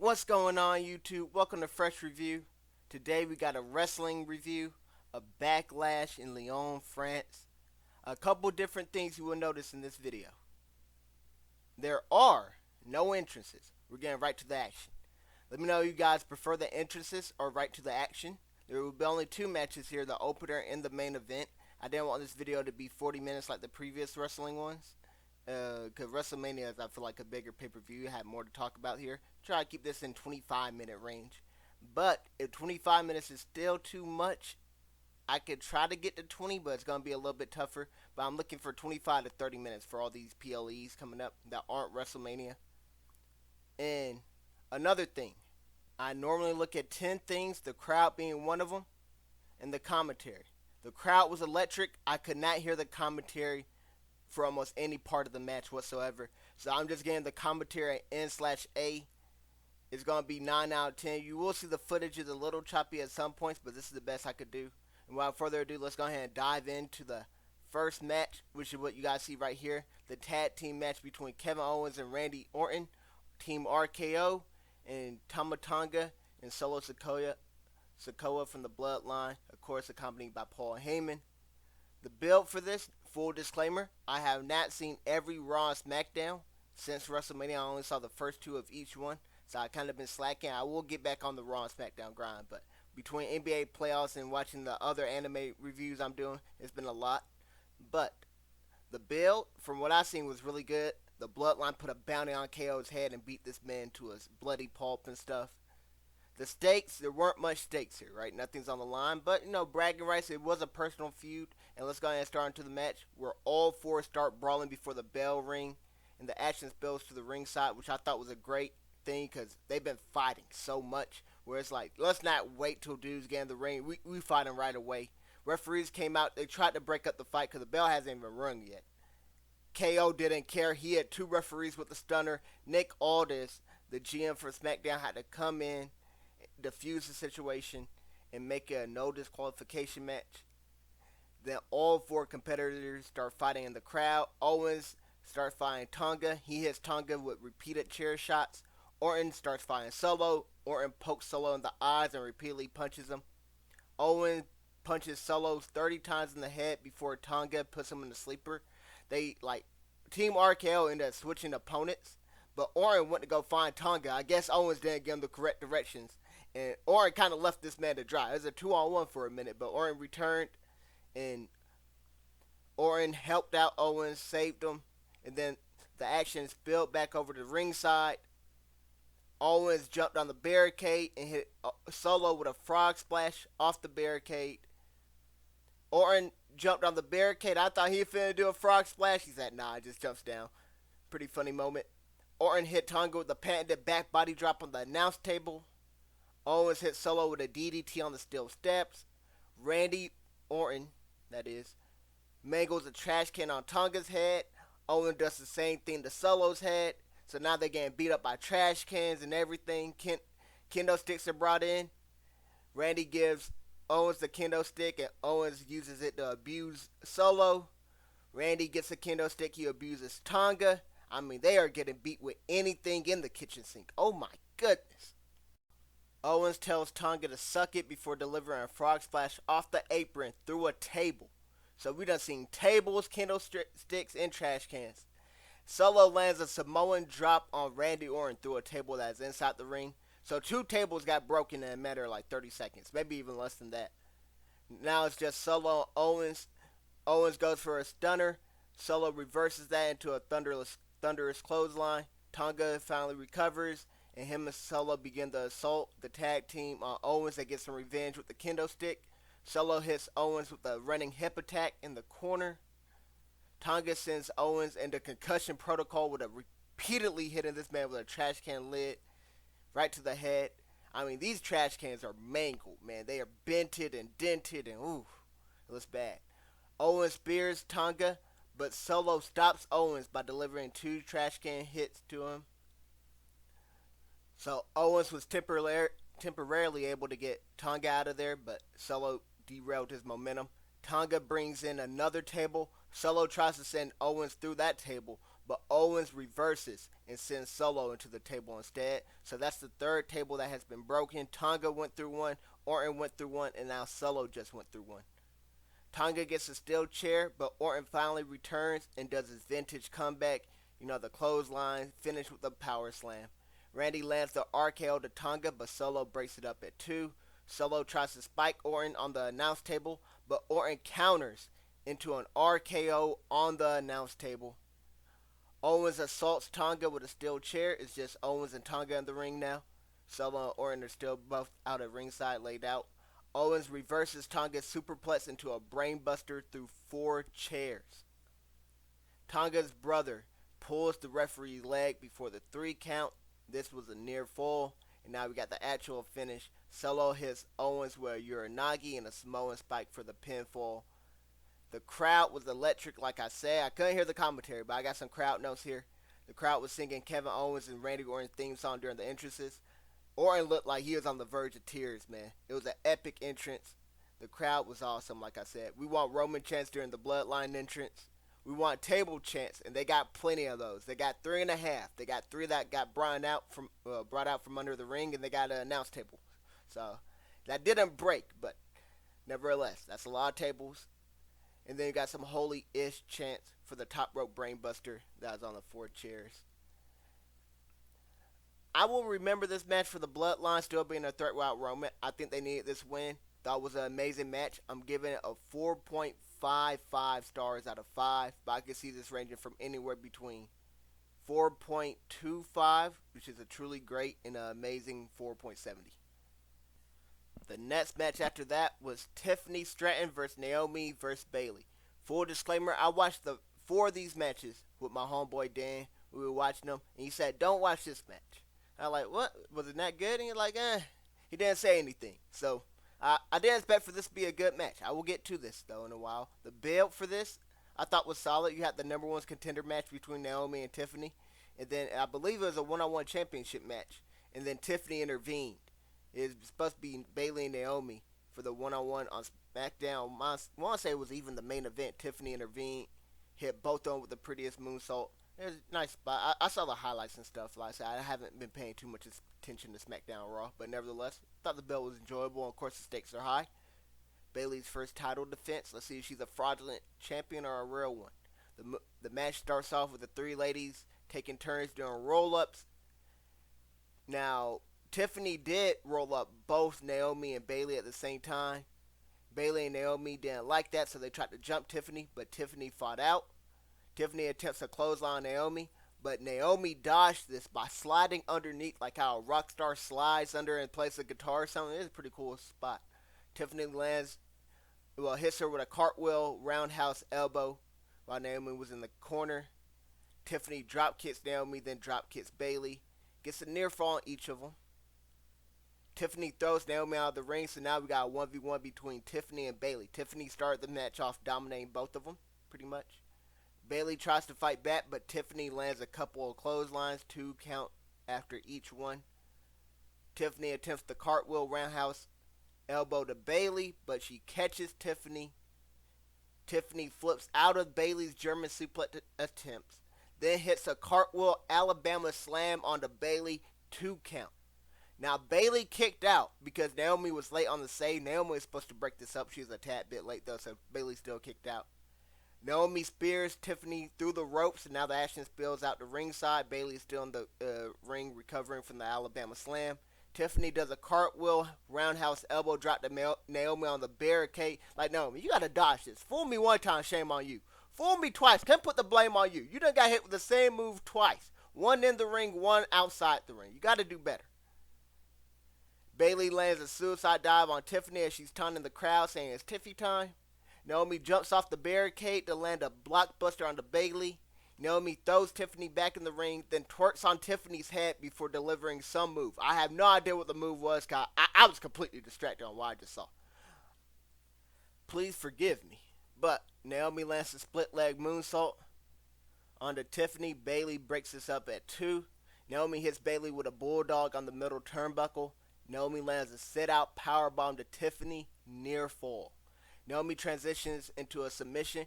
What's going on, YouTube? Welcome to Fresh Review. Today we got a wrestling review of Backlash in Lyon, France. A couple different things you will notice in this video. There are no entrances. We're getting right to the action. Let me know if you guys prefer the entrances or right to the action. There will be only two matches here, the opener and the main event. I didn't want this video to be 40 minutes like the previous wrestling ones. Because WrestleMania is, I feel like, a bigger pay-per-view. You have more to talk about here. Try to keep this in 25-minute range. But if 25 minutes is still too much, I could try to get to 20, but it's going to be a little bit tougher. But I'm looking for 25 to 30 minutes for all these PLEs coming up that aren't WrestleMania. And another thing, I normally look at 10 things, the crowd being one of them, and the commentary. The crowd was electric. I could not hear the commentary for almost any part of the match whatsoever. So I'm just getting the commentary at N/A. It's going to be 9 out of 10. You will see the footage is a little choppy at some points, but this is the best I could do. And without further ado, let's go ahead and dive into the first match, which is what you guys see right here. The tag team match between Kevin Owens and Randy Orton. Team RKO and Tama Tonga and Solo Sikoa from the Bloodline. Of course, accompanied by Paul Heyman. The build for this, full disclaimer, I have not seen every Raw and SmackDown since WrestleMania. I only saw the first two of each one, so I kind of been slacking. I will get back on the Raw and SmackDown grind, but between NBA playoffs and watching the other anime reviews I'm doing, it's been a lot. But the build, from what I've seen, was really good. The Bloodline put a bounty on KO's head and beat this man to a bloody pulp and stuff. The stakes, there weren't much stakes here, right? Nothing's on the line, but, bragging rights, it was a personal feud. And let's go ahead and start into the match, where all four start brawling before the bell ring, and the action spills to the ringside, which I thought was a great thing, because they've been fighting so much, where it's like, let's not wait till dudes get in the ring, we fight them right away. Referees came out, they tried to break up the fight, because the bell hasn't even rung yet. KO didn't care, he had two referees with the stunner. Nick Aldis, the GM for SmackDown, had to come in, defuse the situation, and make a no disqualification match. Then all four competitors start fighting in the crowd. Owens starts fighting Tonga. He hits Tonga with repeated chair shots. Orton starts fighting Solo. Orton pokes Solo in the eyes and repeatedly punches him. Owens punches Solo 30 times in the head before Tonga puts him in the sleeper. Team RKO ended up switching opponents, but Orton went to go find Tonga. I guess Owens didn't give him the correct directions, and Orton kind of left this man to dry. It was a 2-on-1 for a minute, but Orton returned, and Orton helped out Owens, saved him, and then the action spilled back over to ringside. Owens jumped on the barricade and hit Solo with a frog splash off the barricade. Orton jumped on the barricade. I thought he was finna do a frog splash. He said, nah, just jumps down. Pretty funny moment. Orton hit Tonga with a patented back body drop on the announce table. Owens hit Solo with a DDT on the steel steps. Randy Orton, that is, mangles a trash can on Tonga's head. Owens does the same thing to Solo's head. So now they're getting beat up by trash cans and everything. Kendo sticks are brought in. Randy gives Owens the kendo stick, and Owens uses it to abuse Solo. Randy gets a kendo stick. He abuses Tonga. I mean, they are getting beat with anything in the kitchen sink. Oh my goodness. Owens tells Tonga to suck it before delivering a frog splash off the apron through a table. So we done seen tables, kendo sticks, and trash cans. Solo lands a Samoan drop on Randy Orton through a table that is inside the ring. So two tables got broken in a matter of like 30 seconds. Maybe even less than that. Now it's just Solo and Owens. Owens goes for a stunner. Solo reverses that into a thunderous clothesline. Tonga finally recovers, and him and Solo begin to assault the tag team on Owens. They get some revenge with the kendo stick. Solo hits Owens with a running hip attack in the corner. Tonga sends Owens into concussion protocol with repeatedly hitting this man with a trash can lid right to the head. I mean, these trash cans are mangled, man. They are bented and dented, and ooh, it looks bad. Owens spears Tonga, but Solo stops Owens by delivering two trash can hits to him. So Owens was temporarily able to get Tonga out of there, but Solo derailed his momentum. Tonga brings in another table. Solo tries to send Owens through that table, but Owens reverses and sends Solo into the table instead. So that's the third table that has been broken. Tonga went through one, Orton went through one, and now Solo just went through one. Tonga gets a steel chair, but Orton finally returns and does his vintage comeback. You know, the clothesline, finished with a power slam. Randy lands the RKO to Tonga, but Solo breaks it up at 2. Solo tries to spike Orton on the announce table, but Orton counters into an RKO on the announce table. Owens assaults Tonga with a steel chair. It's just Owens and Tonga in the ring now. Solo and Orton are still both out at ringside, laid out. Owens reverses Tonga's superplex into a brainbuster through 4 chairs. Tonga's brother pulls the referee's leg before the 3 count. This was a near fall, and now we got the actual finish. Solo hits Owens with a Uranagi and a Samoan spike for the pinfall. The crowd was electric, like I said. I couldn't hear the commentary, but I got some crowd notes here. The crowd was singing Kevin Owens and Randy Orton's theme song during the entrances. Orton looked like he was on the verge of tears, man. It was an epic entrance. The crowd was awesome, like I said. We want Roman chants during the Bloodline entrance. We want table chants, and they got plenty of those. They got 3.5. They got 3 that got brought out from under the ring, and they got an announce table. So that didn't break, but nevertheless, that's a lot of tables. And then you got some holy-ish chants for the top rope brainbuster that was on the 4 chairs. I will remember this match for the Bloodline still being a threat without Roman. I think they needed this win. Thought it was an amazing match. I'm giving it a 4.55 stars out of 5, but I can see this ranging from anywhere between 4.25, which is a truly great, and an amazing 4.70. The next match after that was Tiffany Stratton versus Naomi versus Bayley. Full disclaimer, I watched the 4 of these matches with my homeboy Dan. We were watching them, and he said, don't watch this match. I was like, what? Was it not good? And he's like, He didn't say anything. So, I didn't expect for this to be a good match. I will get to this, though, in a while. The build for this, I thought was solid. You had the number 1 contender match between Naomi and Tiffany. And then, I believe it was a one-on-one championship match. And then Tiffany intervened. It was supposed to be Bayley and Naomi for the one-on-one on SmackDown. I want to say it was even the main event. Tiffany intervened, hit both of them with the prettiest moonsault. It was a nice spot. I saw the highlights and stuff. Like I said, I haven't been paying too much attention to SmackDown Raw, but nevertheless, thought the belt was enjoyable. And of course, the stakes are high. Bayley's first title defense. Let's see if she's a fraudulent champion or a real one. The match starts off with the 3 ladies taking turns doing roll-ups. Now, Tiffany did roll up both Naomi and Bayley at the same time. Bayley and Naomi didn't like that, so they tried to jump Tiffany, but Tiffany fought out. Tiffany attempts a clothesline on Naomi, but Naomi dodged this by sliding underneath like how a rock star slides under and plays a guitar or something. It's a pretty cool spot. Tiffany hits her with a cartwheel roundhouse elbow while Naomi was in the corner. Tiffany drop kicks Naomi, then drop kicks Bayley. Gets a near fall on each of them. Tiffany throws Naomi out of the ring, so now we got a 1v1 between Tiffany and Bayley. Tiffany started the match off dominating both of them, pretty much. Bayley tries to fight back, but Tiffany lands a couple of clotheslines, 2 count after each one. Tiffany attempts the cartwheel roundhouse elbow to Bayley, but she catches Tiffany. Tiffany flips out of Bayley's German suplex attempts, then hits a cartwheel Alabama slam onto Bayley, 2 count. Now, Bayley kicked out because Naomi was late on the save. Naomi was supposed to break this up. She was a tad bit late, though, so Bayley still kicked out. Naomi spears Tiffany through the ropes, and now the action spills out to ringside. Bayley is still in the ring recovering from the Alabama slam. Tiffany does a cartwheel roundhouse elbow drop to Naomi on the barricade. Like, Naomi, you got to dodge this. Fool me one time, shame on you. Fool me twice, can't put the blame on you. You done got hit with the same move twice. One in the ring, one outside the ring. You got to do better. Bayley lands a suicide dive on Tiffany as she's taunting the crowd, saying it's Tiffy time. Naomi jumps off the barricade to land a blockbuster onto Bayley. Naomi throws Tiffany back in the ring, then twerks on Tiffany's head before delivering some move. I have no idea what the move was, because I was completely distracted on what I just saw. Please forgive me. But Naomi lands a split leg moonsault onto Tiffany. Bayley breaks this up at 2. Naomi hits Bayley with a bulldog on the middle turnbuckle. Naomi lands a sit-out powerbomb to Tiffany, near fall. Naomi transitions into a submission,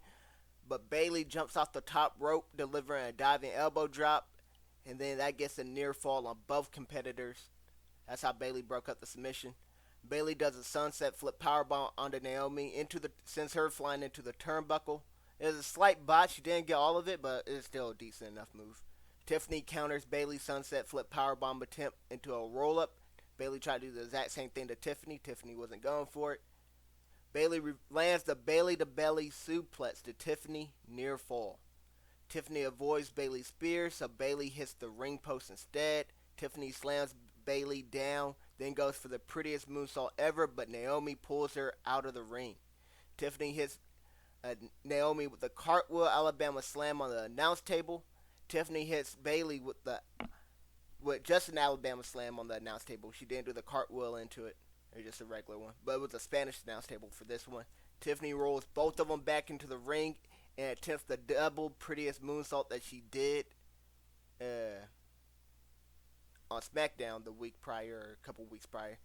but Bayley jumps off the top rope, delivering a diving elbow drop, and then that gets a near fall on both competitors. That's how Bayley broke up the submission. Bayley does a sunset flip powerbomb onto Naomi, sends her flying into the turnbuckle. It was a slight botch. She didn't get all of it, but it's still a decent enough move. Tiffany counters Bayley's sunset flip powerbomb attempt into a roll-up. Bayley tried to do the exact same thing to Tiffany. Tiffany wasn't going for it. Bayley lands the Bayley to belly suplex to Tiffany, near fall. Tiffany avoids Bayley's spear, so Bayley hits the ring post instead. Tiffany slams Bayley down, then goes for the prettiest moonsault ever, but Naomi pulls her out of the ring. Tiffany hits Naomi with the cartwheel Alabama slam on the announce table. Tiffany hits Bayley with just an Alabama slam on the announce table. She didn't do the cartwheel into it, or just a regular one, but it was a Spanish announce table for this one. Tiffany rolls both of them back into the ring and attempts the double prettiest moonsault that she did on SmackDown the week prior, or a couple weeks prior.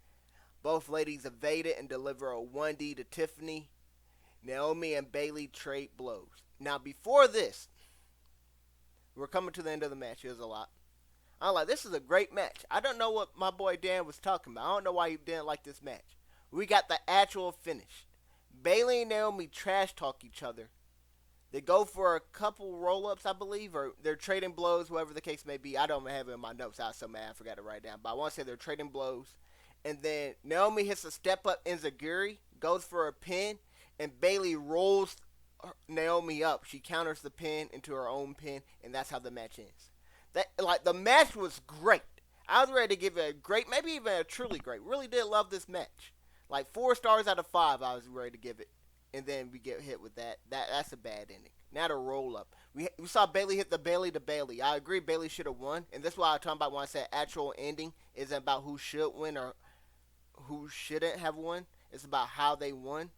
Both ladies evade it and deliver a 1D to Tiffany. Naomi and Bayley trade blows. Now, before this, we're coming to the end of the match. It was a lot. I'm like, this is a great match. I don't know what my boy Dan was talking about. I don't know why he didn't like this match. We got the actual finish. Bayley and Naomi trash talk each other. They go for a couple roll-ups, I believe, or they're trading blows, whatever the case may be. I don't have it in my notes. I was so mad I forgot to write it down. But I want to say they're trading blows. And then Naomi hits a step-up enziguri, goes for a pin, and Bayley rolls Naomi up. She counters the pin into her own pin, and that's how the match ends. The match was great. I was ready to give it a great, maybe even a truly great. Really did love this match. Like 4 stars out of 5, I was ready to give it. And then we get hit with that. That's a bad ending. Now the roll up. We saw Bayley hit the Bayley to Bayley. I agree Bayley should have won. And that's why I'm talking about when I said actual ending isn't about who should win or who shouldn't have won. It's about how they won.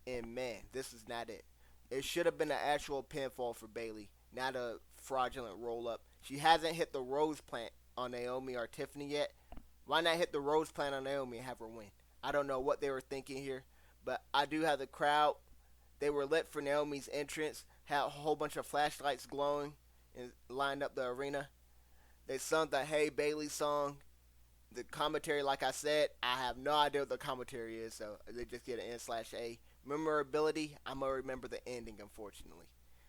And man, this is not it. It should have been an actual pinfall for Bayley, not a fraudulent roll up. She hasn't hit the Rhodes plant on Naomi or Tiffany yet. Why not hit the Rhodes plant on Naomi and have her win? I don't know what they were thinking here. But I do have the crowd. They were lit for Naomi's entrance. Had a whole bunch of flashlights glowing and lined up the arena. They sung the Hey Bayley song. The commentary, like I said, I have no idea what the commentary is, so they just get an N/A. Memorability, I'm going to remember the ending, unfortunately.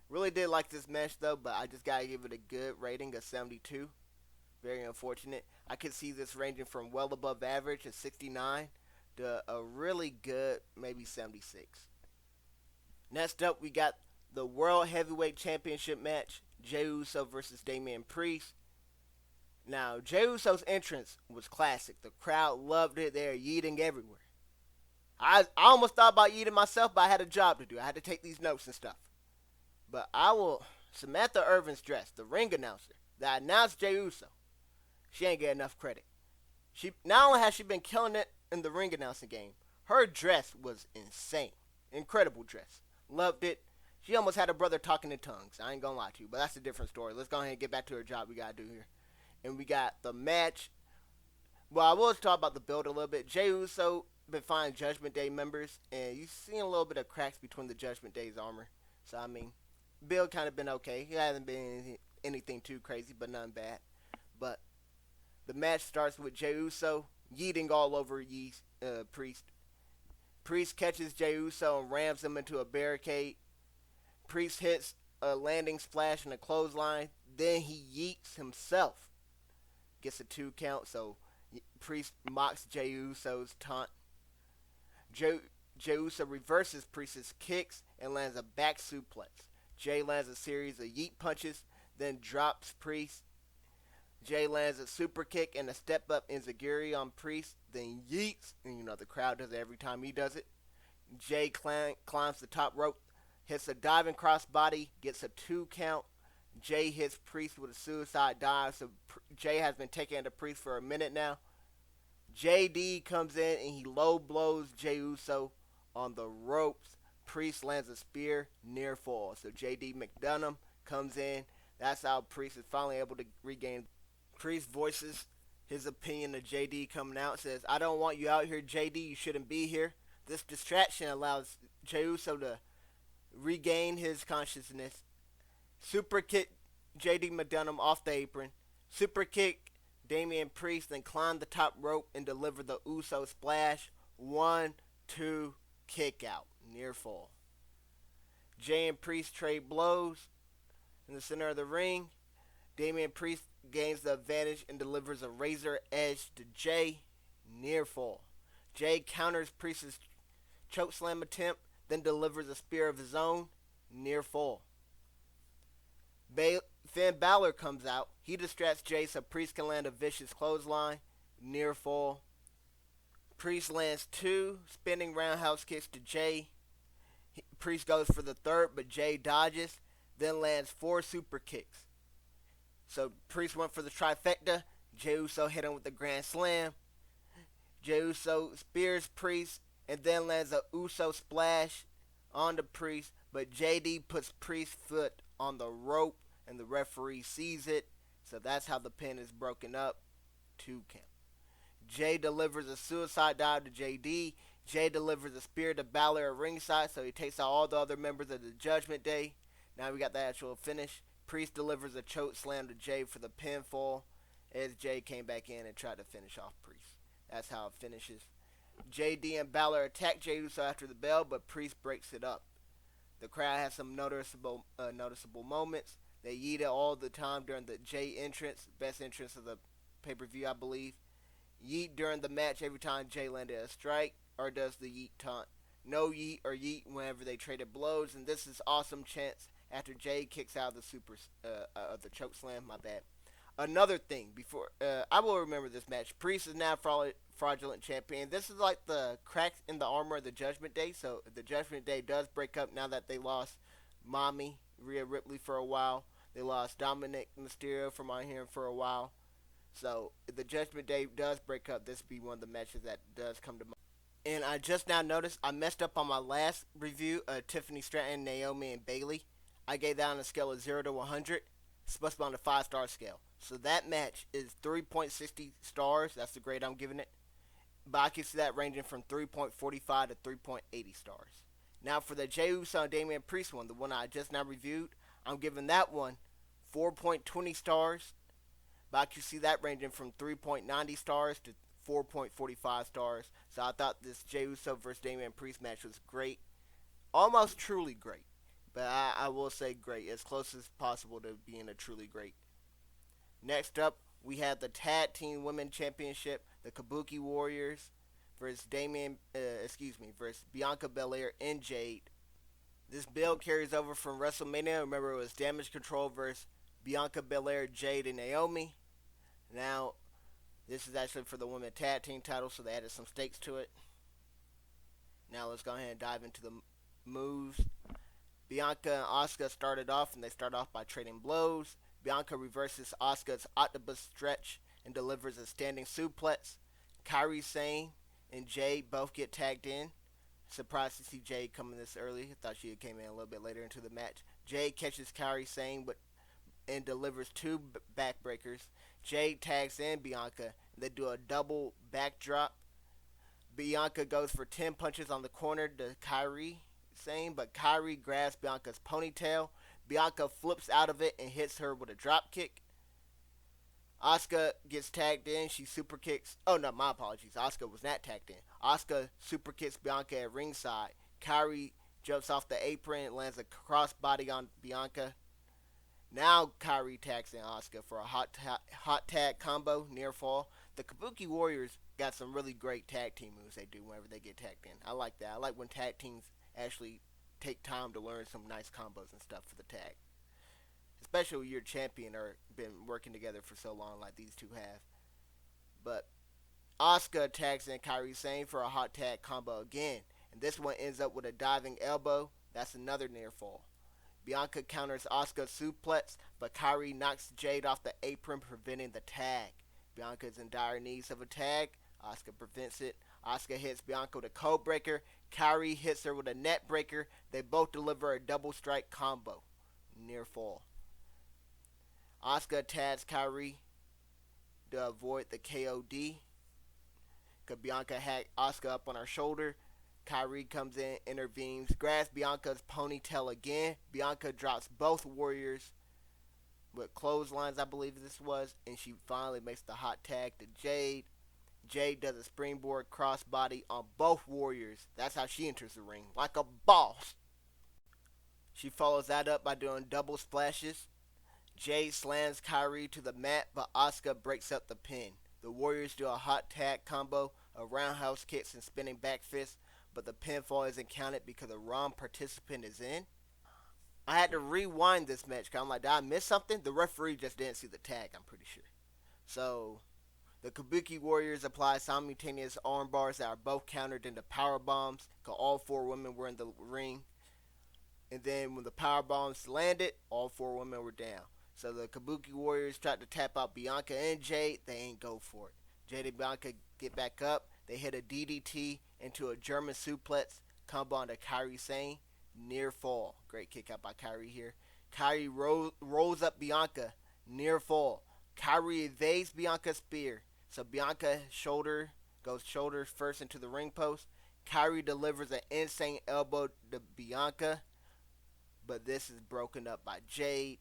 Really did like this match, though, but I just got to give it a good rating of 72. Very unfortunate. I could see this ranging from well above average at 69. A really good, maybe 76. Next up, we got the World Heavyweight Championship match. Jey Uso versus Damian Priest. Now, Jey Uso's entrance was classic. The crowd loved it. They were yeeting everywhere. I almost thought about yeeting myself, but I had a job to do. I had to take these notes and stuff. But Samantha Irvin's dress, the ring announcer that announced Jey Uso, she ain't get enough credit. Not only has she been killing it in the ring announcing game, her dress was insane. Incredible dress. Loved it. She almost had her brother talking in tongues. I ain't gonna lie to you, but that's a different story. Let's go ahead and get back to her job we gotta do here. And we got the match. Well, I will talk about the build a little bit. Jey Uso been finding Judgment Day members, and you've seen a little bit of cracks between the Judgment Day's armor. So, I mean, build kind of been okay. It hasn't been anything too crazy, but nothing bad. But the match starts with Jey Uso yeeting all over Priest. Priest catches Jey Uso and rams him into a barricade. Priest hits a landing splash and a clothesline. Then he yeets himself. Gets a 2 count, so Priest mocks Jey Uso's taunt. Jey Uso reverses Priest's kicks and lands a back suplex. Jey lands a series of yeet punches, then drops Priest. Jey lands a super kick and a step-up enziguri on Priest, then yeets. And the crowd does it every time he does it. Jey climbs the top rope, hits a diving crossbody, gets a 2 count. Jey hits Priest with a suicide dive, so Jey has been taking into Priest for a minute now. JD comes in and he low blows Jey Uso on the ropes. Priest lands a spear, near fall. So JD McDonough comes in. That's how Priest is finally able to regain. Priest voices his opinion of JD coming out. Says, I don't want you out here, JD. You shouldn't be here. This distraction allows Jey Uso to regain his consciousness, super kick JD McDonough off the apron, super kick Damian Priest, then climb the top rope and deliver the Uso splash. 1, 2, kick out, near fall. Jey and Priest trade blows in the center of the ring. Damian Priest gains the advantage and delivers a razor edge to Jey, near fall. Jey counters Priest's chokeslam attempt, then delivers a spear of his own, near fall. Finn Balor comes out. He distracts Jey so Priest can land a vicious clothesline, near fall. Priest lands 2 spinning roundhouse kicks to Jey. Priest goes for the third, but Jey dodges, then lands 4 super kicks. So Priest went for the trifecta. Jey Uso hit him with the Grand Slam. Jey Uso spears Priest and then lands a Uso splash on the Priest, but JD puts Priest's foot on the rope and the referee sees it. So that's how the pin is broken up. 2 count. Jey delivers a suicide dive to JD. Jey delivers a spear to Balor at ringside, so he takes out all the other members of the Judgment Day. Now we got the actual finish. Priest delivers a choke slam to Jey for the pinfall as Jey came back in and tried to finish off Priest. That's how it finishes. JD and Balor attack Jey Uso after the bell, but Priest breaks it up. The crowd has some noticeable moments. They yeet it all the time during the Jey entrance, best entrance of the pay-per-view, I believe. Yeet during the match every time Jey landed a strike, or does the yeet taunt. No yeet or yeet whenever they traded blows, and this is awesome chance after Jey kicks out of the choke slam. My bad. Another thing before I will remember this match. Priest is now fraudulent champion. This is like the cracks in the armor of the Judgment Day. So the Judgment Day does break up now that they lost Mommy Rhea Ripley for a while. They lost Dominic Mysterio from on here for a while. So if the Judgment Day does break up, this will be one of the matches that does come to mind. And I just now noticed I messed up on my last review of Tiffany Stratton, Naomi, and Bayley. I gave that on a scale of 0 to 100. It's supposed to be on the 5-star scale. So that match is 3.60 stars. That's the grade I'm giving it. But I can see that ranging from 3.45 to 3.80 stars. Now for the Jey Uso and Damian Priest one, the one I just now reviewed, I'm giving that one 4.20 stars. But I can see that ranging from 3.90 stars to 4.45 stars. So I thought this Jey Uso versus Damian Priest match was great. Almost truly great. But I will say great. As close as possible to being a truly great. Next up, we have the Tag Team Women Championship. The Kabuki Warriors versus versus Bianca Belair and Jade. This build carries over from WrestleMania. Remember, it was Damage Control versus Bianca Belair, Jade, and Naomi. Now, this is actually for the women tag team title, so they added some stakes to it. Now let's go ahead and dive into the moves. Bianca and Asuka started off, and they start off by trading blows. Bianca reverses Asuka's octopus stretch and delivers a standing suplex. Kairi Sane and Jade both get tagged in. Surprised to see Jade coming this early. I thought she came in a little bit later into the match. Jade catches Kairi Sane and delivers 2 backbreakers. Jade tags in Bianca. They do a double backdrop. Bianca goes for 10 punches on the corner to Kairi Sane, but Kairi grabs Bianca's ponytail. Bianca flips out of it and hits her with a drop kick. Asuka gets tagged in. She super kicks. Oh no, my apologies. Asuka was not tagged in. Asuka super kicks Bianca at ringside. Kairi jumps off the apron and lands a crossbody on Bianca. Now Kairi tags in Asuka for a hot tag combo near fall. The Kabuki Warriors got some really great tag team moves they do whenever they get tagged in. I like that. I like when tag teams actually take time to learn some nice combos and stuff for the tag. Especially when you're champion or been working together for so long like these two have. But Asuka tags in Kairi Sane for a hot tag combo again. And this one ends up with a diving elbow. That's another near fall. Bianca counters Asuka's suplex, but Kairi knocks Jade off the apron, preventing the tag. Bianca is in dire need of a tag. Asuka prevents it. Asuka hits Bianca with a code breaker. Kairi hits her with a net breaker. They both deliver a double strike combo. Near fall. Asuka tags Kairi to avoid the KOD. Because Bianca had Asuka up on her shoulder. Kyrie comes in, intervenes, grabs Bianca's ponytail again. Bianca drops both warriors with clotheslines, I believe this was, and she finally makes the hot tag to Jade. Jade does a springboard crossbody on both warriors. That's how she enters the ring, like a boss. She follows that up by doing double splashes. Jade slams Kyrie to the mat, but Asuka breaks up the pin. The Warriors do a hot tag combo, a roundhouse kicks and spinning back fist, but the pinfall isn't counted because the wrong participant is in. I had to rewind this match because I'm like, did I miss something? The referee just didn't see the tag, I'm pretty sure. So, the Kabuki Warriors apply simultaneous arm bars that are both countered into power bombs because all four women were in the ring. And then when the power bombs landed, all four women were down. So the Kabuki Warriors tried to tap out Bianca and Jade. They ain't go for it. Jade and Bianca get back up. They hit a DDT into a German suplex combo onto Kairi Sane. Near fall. Great kick out by Kairi here. Kairi rolls up Bianca. Near fall. Kairi evades Bianca's spear. So Bianca goes shoulders first into the ring post. Kairi delivers an insane elbow to Bianca. But this is broken up by Jade.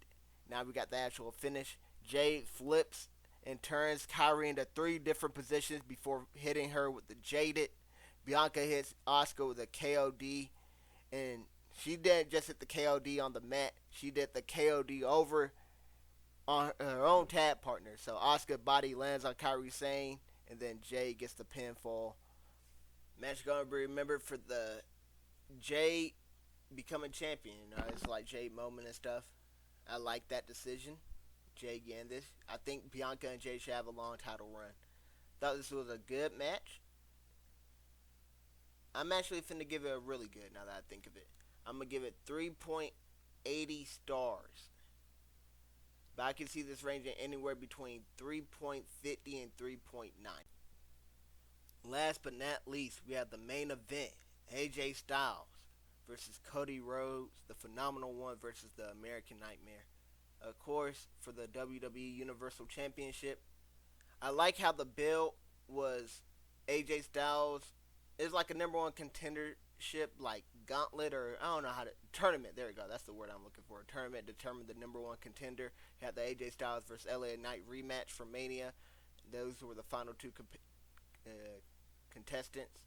Now we got the actual finish. Jade flips and turns Kairi into 3 different positions before hitting her with the Jaded. Bianca hits Asuka with a KOD. And she didn't just hit the KOD on the mat. She did the KOD over on her own tag partner. So Asuka body lands on Kairi Sane. And then Jade gets the pinfall. Match going to be remembered for the Jade becoming champion. It's like Jade moment and stuff. I like that decision. Jade getting this. I think Bianca and Jade should have a long title run. Thought this was a good match. I'm actually finna give it a really good now that I think of it. I'm gonna give it 3.80 stars. But I can see this ranging anywhere between 3.50 and 3.9. Last but not least, we have the main event. AJ Styles versus Cody Rhodes, the Phenomenal One versus the American Nightmare. Of course, for the WWE Universal Championship. I like how the build was AJ Styles. It's like a number 1 contendership, like gauntlet, or I don't know how to, tournament, there we go, that's the word I'm looking for. A tournament determined the number 1 contender. You had the AJ Styles versus LA Knight rematch from Mania. Those were the final 2 contestants.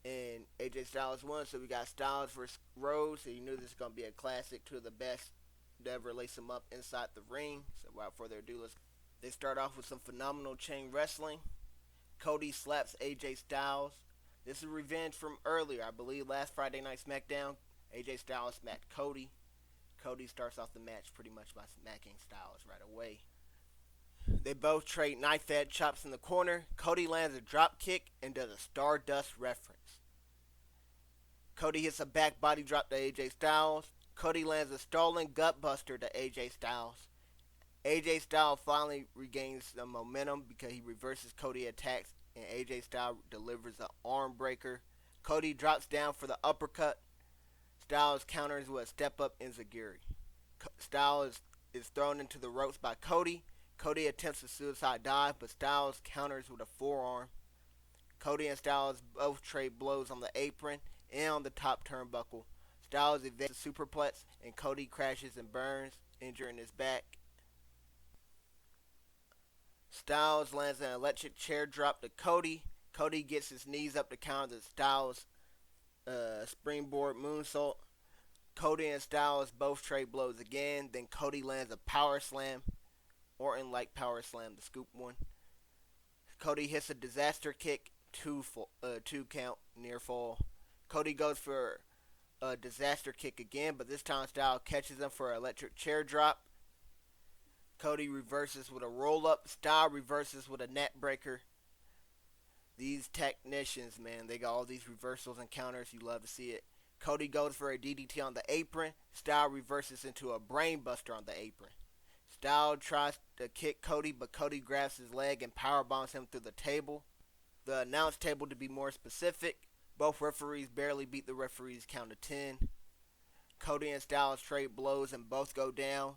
And AJ Styles won, so we got Styles versus Rhodes. So you knew this was going to be a classic. 2 of the best to ever lace them up inside the ring. So without further ado, they start off with some phenomenal chain wrestling. Cody slaps AJ Styles. This is revenge from earlier, I believe last Friday Night SmackDown. AJ Styles smacked Cody. Cody starts off the match pretty much by smacking Styles right away. They both trade knife-edge chops in the corner. Cody lands a drop kick and does a Stardust reference. Cody hits a back body drop to AJ Styles. Cody lands a stalling gut buster to AJ Styles. AJ Styles finally regains some momentum because he reverses Cody attacks and AJ Styles delivers an arm breaker. Cody drops down for the uppercut. Styles counters with a step up enziguri. Styles is thrown into the ropes by Cody. Cody attempts a suicide dive, but Styles counters with a forearm. Cody and Styles both trade blows on the apron and on the top turnbuckle. Styles evades a superplex, and Cody crashes and burns, injuring his back. Styles lands an electric chair drop to Cody. Cody gets his knees up to counter the Styles springboard moonsault. Cody and Styles both trade blows again. Then Cody lands a power slam. Orton like power slam, the scoop one. Cody hits a disaster kick, 2 count, near fall. Cody goes for a disaster kick again, but this time Styles catches him for an electric chair drop. Cody reverses with a roll up. Styles reverses with a net breaker. These technicians, man, they got all these reversals and counters. You love to see it. Cody goes for a DDT on the apron. Styles reverses into a brain buster on the apron. Styles tries to kick Cody, but Cody grabs his leg and powerbombs him through the table. The announce table, to be more specific. Both referees barely beat the referee's count of 10. Cody and Styles trade blows and both go down.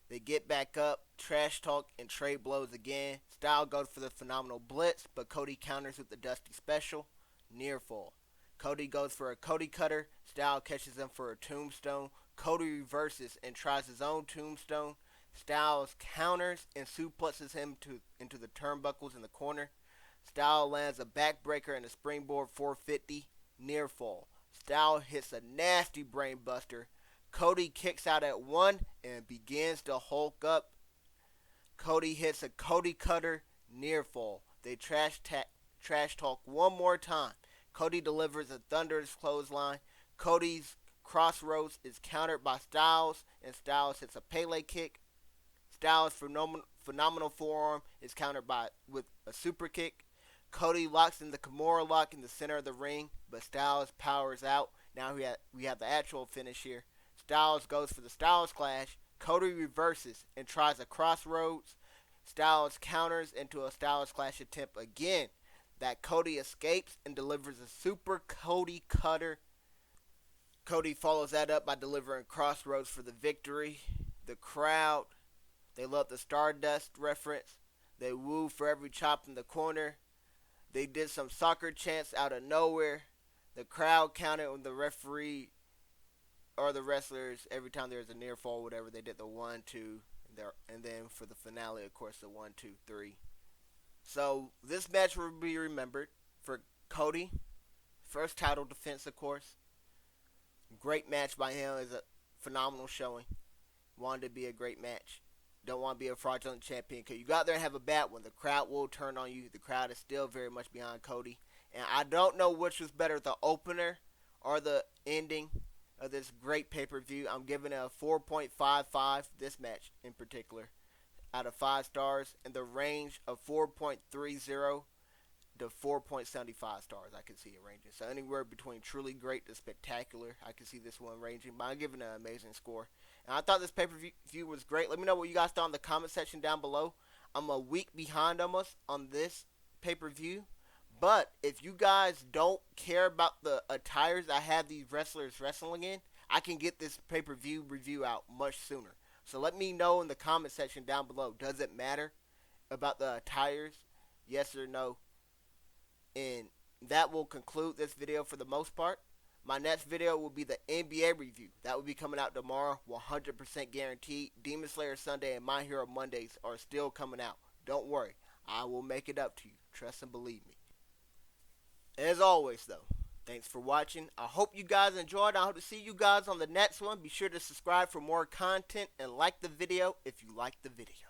They get back up, trash talk, and trade blows again. Styles goes for the phenomenal blitz, but Cody counters with the Dusty Special. Near fall. Cody goes for a Cody cutter. Styles catches him for a tombstone. Cody reverses and tries his own tombstone. Styles counters and suplexes him into the turnbuckles in the corner. Styles lands a backbreaker and a springboard 450 near fall. Styles hits a nasty brainbuster. Cody kicks out at one and begins to Hulk up. Cody hits a Cody cutter near fall. They trash talk one more time. Cody delivers a thunderous clothesline. Cody's crossroads is countered by Styles, and Styles hits a Pele kick. Styles' phenomenal forearm is countered with a super kick. Cody locks in the Kimura lock in the center of the ring, but Styles powers out. Now we have the actual finish here. Styles goes for the Styles Clash. Cody reverses and tries a crossroads. Styles counters into a Styles Clash attempt again. That Cody escapes and delivers a super Cody cutter. Cody follows that up by delivering crossroads for the victory. The crowd, they love the Stardust reference. They woo for every chop in the corner. They did some soccer chants out of nowhere. The crowd counted when the referee or the wrestlers, every time there was a near fall, whatever, they did the 1, 2, and then for the finale, of course, the 1, 2, 3. So this match will be remembered for Cody. First title defense, of course. Great match by him. Is a phenomenal showing. Wanted to be a great match. Don't want to be a fraudulent champion because you go out there and have a bad one. The crowd will turn on you. The crowd is still very much behind Cody. And I don't know which was better, the opener or the ending of this great pay-per-view. I'm giving it a 4.55, this match in particular, out of 5 stars, in the range of 4.30 to 4.75 stars. I can see it ranging. So anywhere between truly great to spectacular, I can see this one ranging. But I'm giving it an amazing score. And I thought this pay-per-view was great. Let me know what you guys thought in the comment section down below. I'm a week behind almost on this pay-per-view. But if you guys don't care about the attires I have these wrestlers wrestling in, I can get this pay-per-view review out much sooner. So let me know in the comment section down below. Does it matter about the attires? Yes or no? And that will conclude this video for the most part. My next video will be the NBA review. That will be coming out tomorrow, 100% guaranteed. Demon Slayer Sunday and My Hero Mondays are still coming out. Don't worry. I will make it up to you. Trust and believe me. As always, though, thanks for watching. I hope you guys enjoyed. I hope to see you guys on the next one. Be sure to subscribe for more content and like the video if you like the video.